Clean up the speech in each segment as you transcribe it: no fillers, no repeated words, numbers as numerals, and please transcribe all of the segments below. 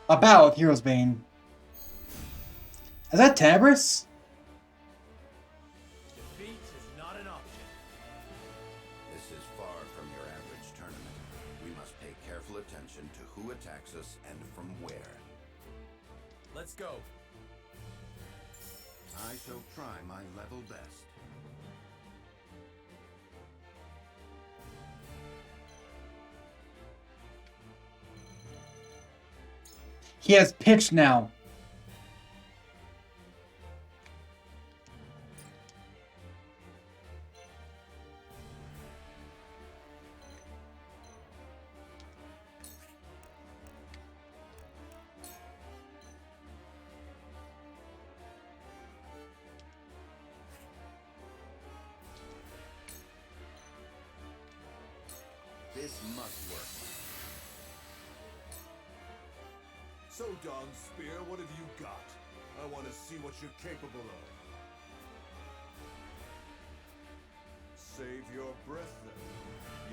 about Herosbane. Is that Tabris? Defeat is not an option. This is far from your average tournament. We must pay careful attention to who attacks us and from where. Let's go. I shall try my level best. He has pitch now. This must work. So, Dawn Spear, what have you got? I want to see what you're capable of. Save your breath, then.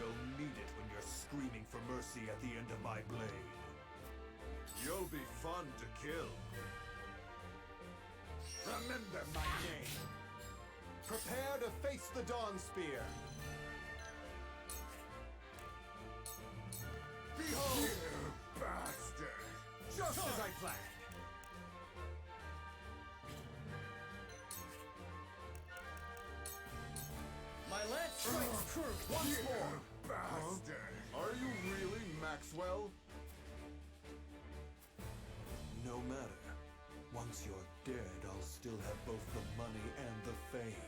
You'll need it when you're screaming for mercy at the end of my blade. You'll be fun to kill. Remember my name. Prepare to face the Dawn Spear. Behold! You bastard! Just as I planned. My lance strikes true once more. Bastard! Are you really Maxwell? No matter. Once you're dead, I'll still have both the money and the fame.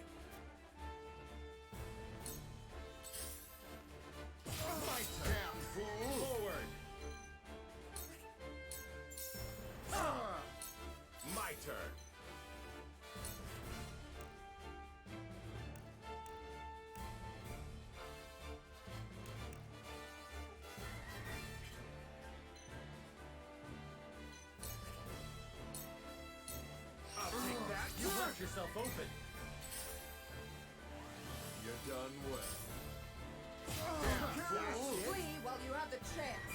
My damn fool! Forward. My turn. I'll take that. You left yourself open. You done well. Flee while you have the chance.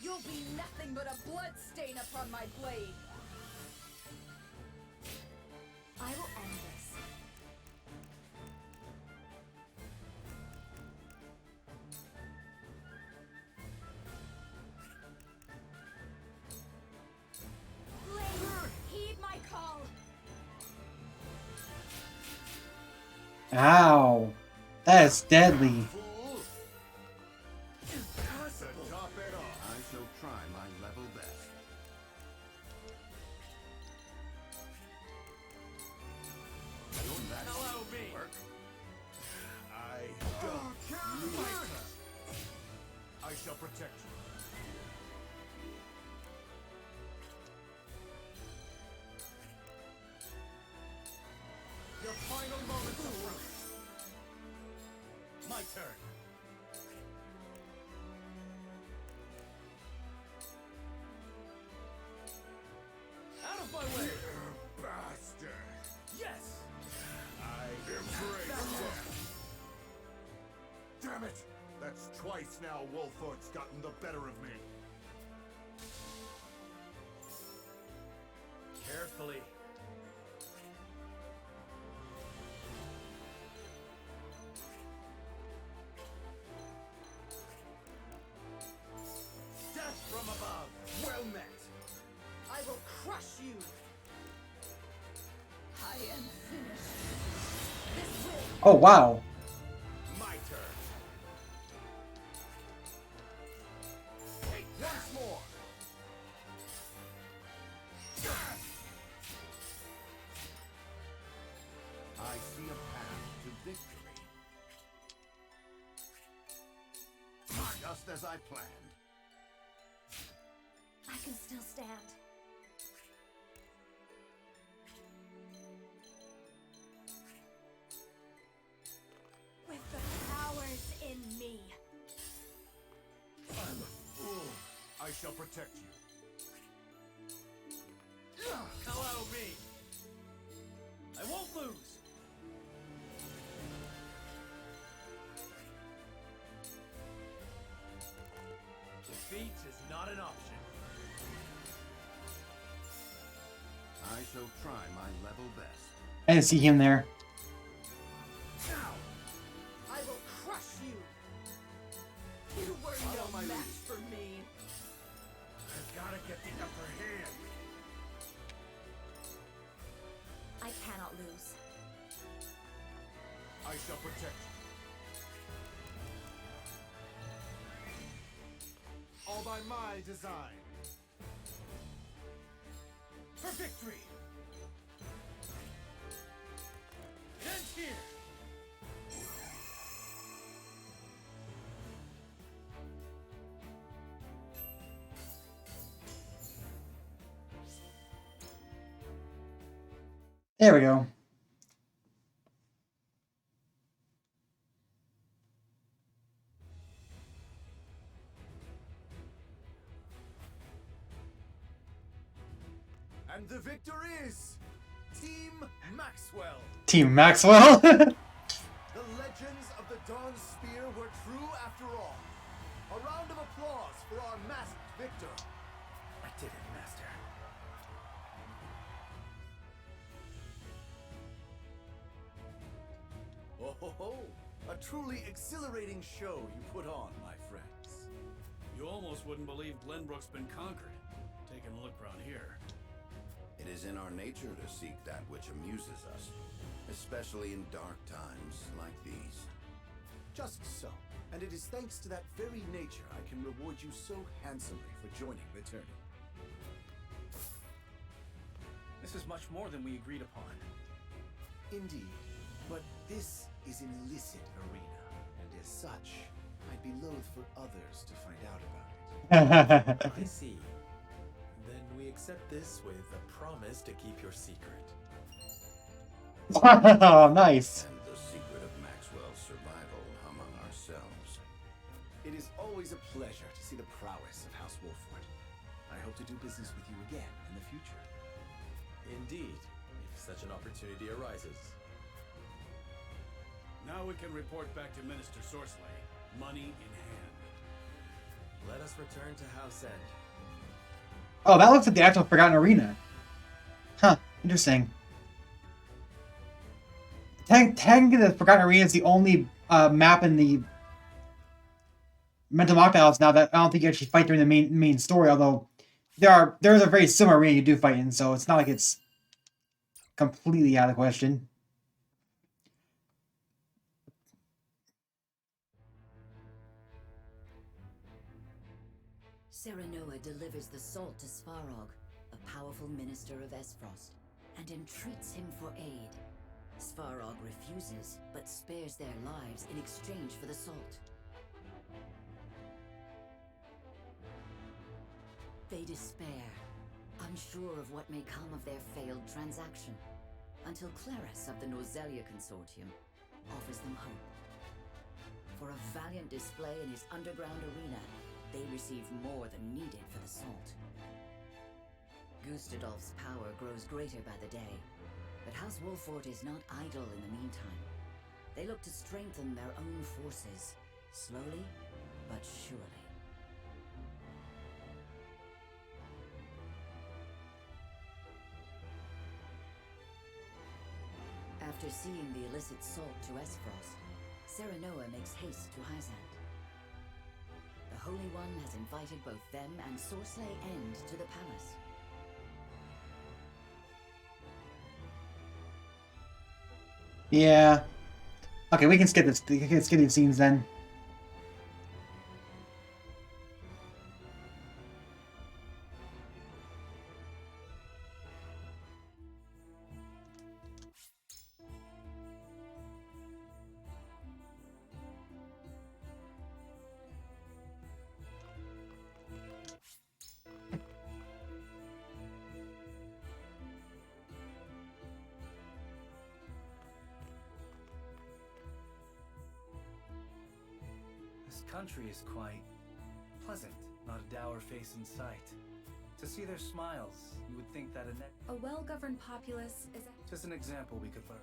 You'll be nothing but a blood stain upon my blade. I will end this. Blade, heed my call. Ow. That is deadly. Fool! To top it off. I shall try my level best. That Allow me. work. I don't need it. I shall protect you. Your final moments approach. My turn. Out of my way. Bastard! Yes. I embrace death. Damn it! That's twice now Wolfort's gotten the better of me. Carefully. Death from above. Well met. I will crush you. I am finished. This will. Oh, wow. My turn. Take once more. I see a path to victory. Just as I planned. I can still stand. With the powers in me. I'm a fool. I shall protect you. Allow me. I won't lose. Retreat is not an option. I shall try my level best. I didn't see him there. Now, I will crush you. You were Follow my no match lead. for me. I've gotta get the upper hand. I cannot lose. I shall protect you. All by my design. For victory! And here! There we go. And the victor is Team Maxwell. Team Maxwell. The legends of the Dawn Spear were true after all. A round of applause for our masked victor. I did it, Master. Oh ho ho! A truly exhilarating show you put on, my friends. You almost wouldn't believe Glenbrook's been conquered. Taking a look around here. It is in our nature to seek that which amuses us, especially in dark times like these. Just so. And it is thanks to that very nature I can reward you so handsomely for joining the tourney. This is much more than we agreed upon. Indeed. But this is an illicit arena, and as such, I'd be loath for others to find out about it. I see. Then we accept this with a promise to keep your secret. Wow, nice. And the secret of Maxwell's survival among ourselves. It is always a pleasure to see the prowess of House Wolford. I hope to do business with you again in the future. Indeed, if such an opportunity arises. Now we can report back to Minister Sorcelet, money in hand. Let us return to House End. Oh, that looks like the actual Forgotten Arena. Huh, interesting. Technically, the Forgotten Arena is the only map in the Mental Mock Battles now that I don't think you actually fight during the main story, although there's a very similar arena you do fight in, so it's not like it's completely out of the question. Serenoa delivers the salt to Svarog, a powerful minister of Esfrost, and entreats him for aid. Svarog refuses, but spares their lives in exchange for the salt. They despair, unsure of what may come of their failed transaction, until Claris of the Norzelia Consortium offers them hope. For a valiant display in his underground arena, they receive more than needed for the salt. Gustadolf's power grows greater by the day, but House Wolford is not idle in the meantime. They look to strengthen their own forces, slowly but surely. After seeing the illicit salt to Esfrost, Serenoa makes haste to Hyzant. The Holy One has invited both them and Sorcelet End to the palace. Yeah. Okay, we can skip this. We can skip these scenes then. This country is quite pleasant, not a dour face in sight. To see their smiles, you would think that A well-governed populace is just an example we could learn.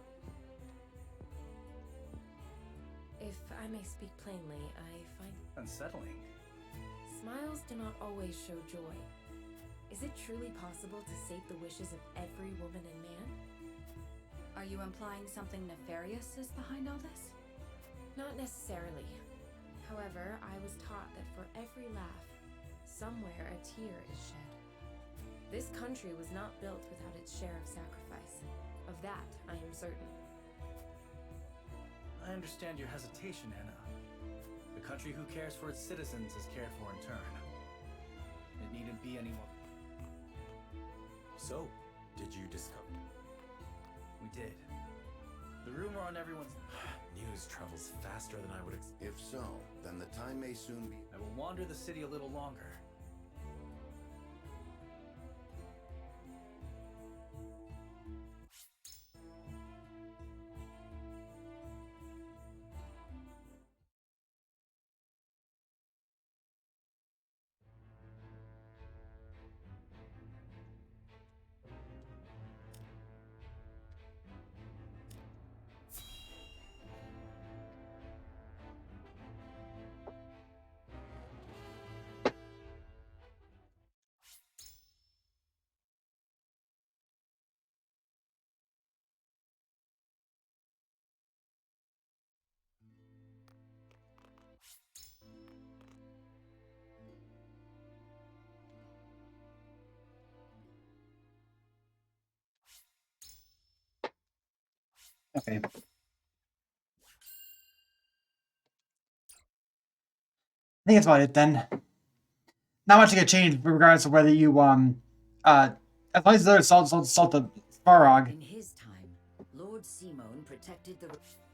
If I may speak plainly, I find Unsettling. Smiles do not always show joy. Is it truly possible to sate the wishes of every woman and man? Are you implying something nefarious is behind all this? Not necessarily. However, I was taught that for every laugh, somewhere a tear is shed. This country was not built without its share of sacrifice. Of that, I am certain. I understand your hesitation, Anna. The country who cares for its citizens is cared for in turn. It needn't be any more. So, did you discover? We did. The rumor on everyone's... News travels faster than I would expect. If so, then the time may soon be. I will wander the city a little longer. Okay. I think that's about it then. Not much to get changed regardless of whether you as long as the other assault the Svarog. In his time, Lord Simon protected the...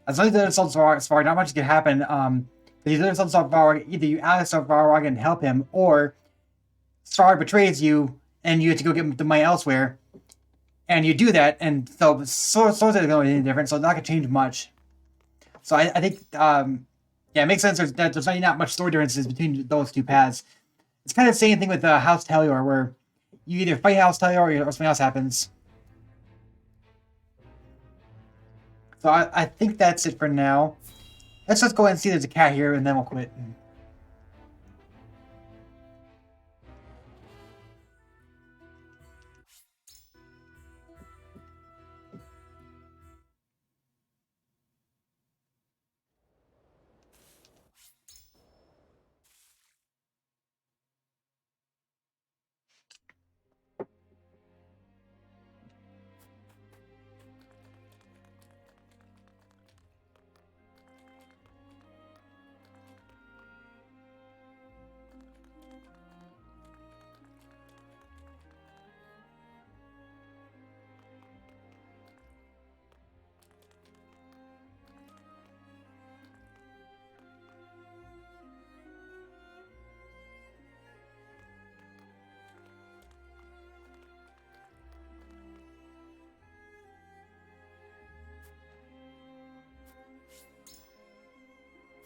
As long as the other assault Svarog, not much can happen. These other assault Svarog, either you ask Svarog and help him, or Svarog betrays you and you have to go get the money elsewhere. And you do that, and so swords are going to be any different, so it's not going to change much. So I think, yeah, it makes sense. There's really not much story differences between those two paths. It's kind of the same thing with House Telior, where you either fight House Telior or something else happens. So I think that's it for now. Let's just go ahead and see there's a cat here, and then we'll quit.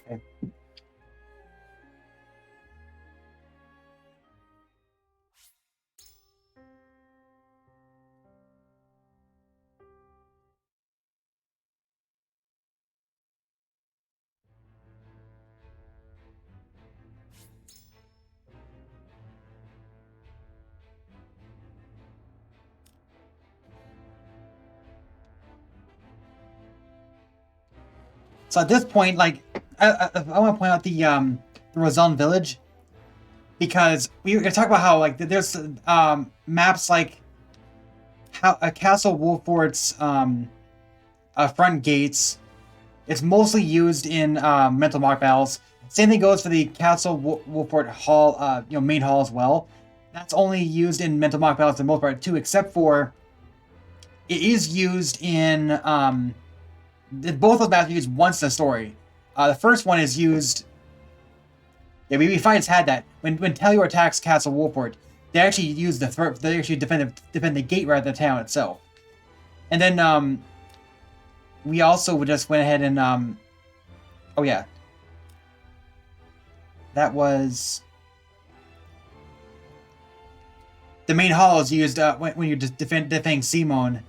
Okay. So at this point, like, I want to point out the Roselyn village, because we were gonna talk about how like there's maps like how Castle Wolfort's front gates. It's mostly used in mental mark battles. Same thing goes for the Castle Wolfort Hall, main hall as well. That's only used in mental mark battles for the most part too, except for it is used in both those maps are used once in the story. The first one is used. Yeah, we find had that when Telior attacks Castle Wolfort, they actually use they actually defend the gate rather than the town itself. And then we also just went ahead and oh yeah, that was the main hall is used when you're just defending Simon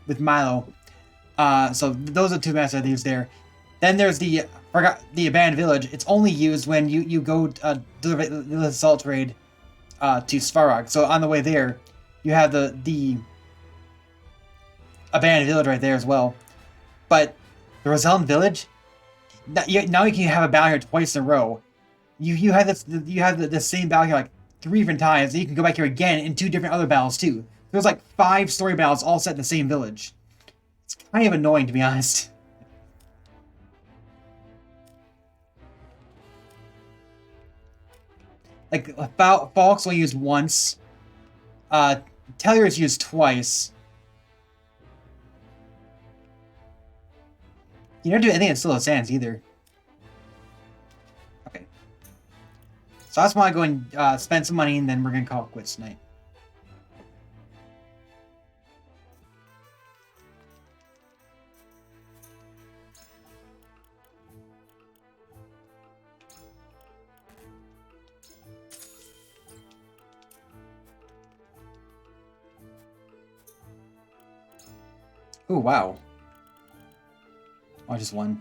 with Milo. So those are two maps that I used there. Then there's the abandoned village. It's only used when you go deliver the assault raid to Svarog. So on the way there, you have the abandoned village right there as well. But the Rosellan village, now you can have a battle here twice in a row. You have the same battle here like 3 different times, and you can go back here again in 2 different other battles too. There's like 5 story battles all set in the same village. It's kind of annoying, to be honest. Like, Falk's only used once. Tellier is used twice. You don't do anything in Silo Sands either. Okay. So I just want to go and spend some money, and then we're going to call it quits tonight. Oh, wow. Oh, just one.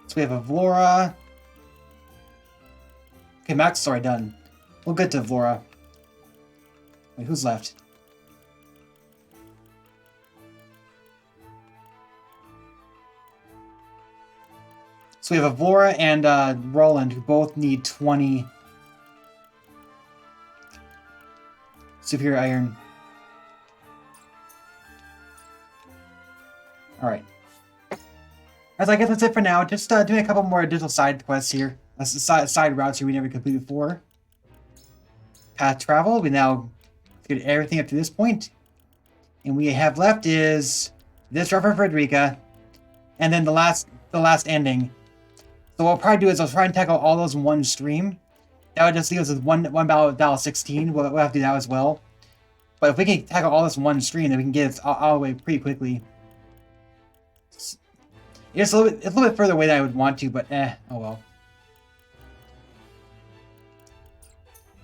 So we have a Vlora. Okay, Max is already done. We'll get to Vlora. Wait, who's left? So we have a Vlora and Roland, who both need 20 superior iron. Alright. As I guess that's it for now. Just doing a couple more additional side quests here. Side routes here we never completed before. Path travel. We now get everything up to this point. And we have left is this run for Frederica. And then the last ending. So what I'll probably do is I'll try and tackle all those in one stream. That would just leave us with one battle with battle 16. We'll have to do that as well. But if we can tackle all this in one stream, then we can get it all the way pretty quickly. It's a little bit further away than I would want to, but oh well.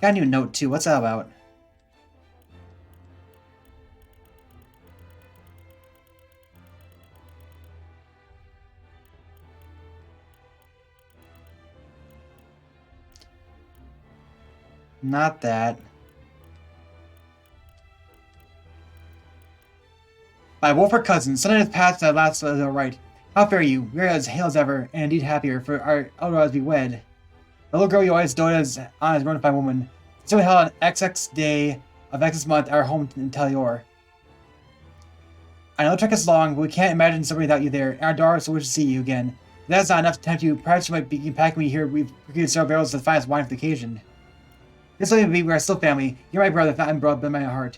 Got a new note too. What's that about? Not that. By Wolford Cousin, son of his past at last was right. How fare you? We are as hale as ever, and indeed happier, for our Eldorado be wed. The little girl you always doted as on as bona fide woman. So we held on XX day of XX month our home in Tellior. I know the trek is long, but we can't imagine somebody without you there, and our daughter so wish to see you again. If that is not enough to tempt you, perhaps you might be packing me here. We've procured several barrels of the finest wine for the occasion. This way we are still family. You're my brother, not blood, but in my heart.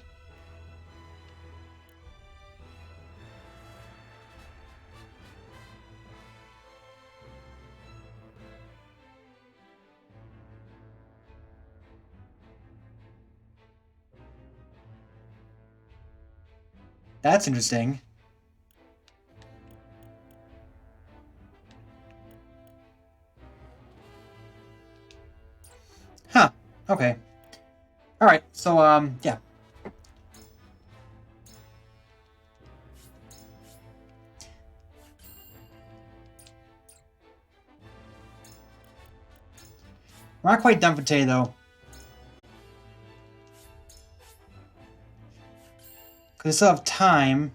That's interesting. Huh. Okay. Alright, so, yeah. We're not quite done for today, though. Because we still have time.